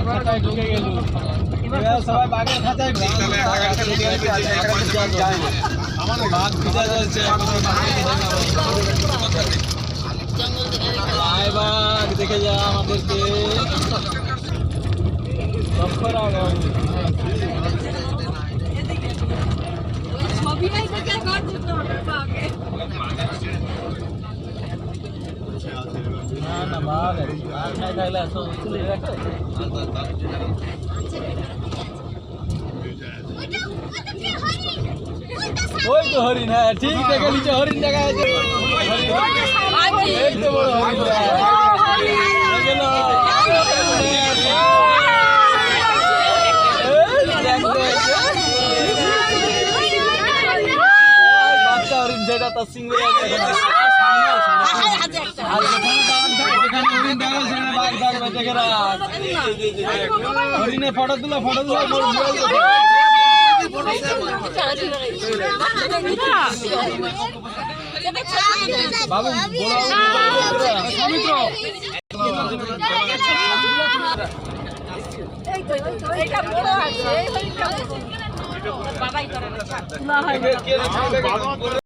খাঁচায় ঢুকে গেল। এবার সবাই বাঘের খাঁচায় বাঘ ভিজা যাচ্ছে। আয় বাঘ দেখে যা আমাদেরকে না না বাঘ বাঘ নাই থাকলে তুলে রাখো। ওই তো হরিণ, হ্যাঁ ঠিক দেখে নিচে হরিণ দেখা যাচ্ছে। এই তো বড় হরিণ বাচ্চা হরিণ, সেটা তার সিংহে হরিণে ফটো তুলো বাবু বাবাই করে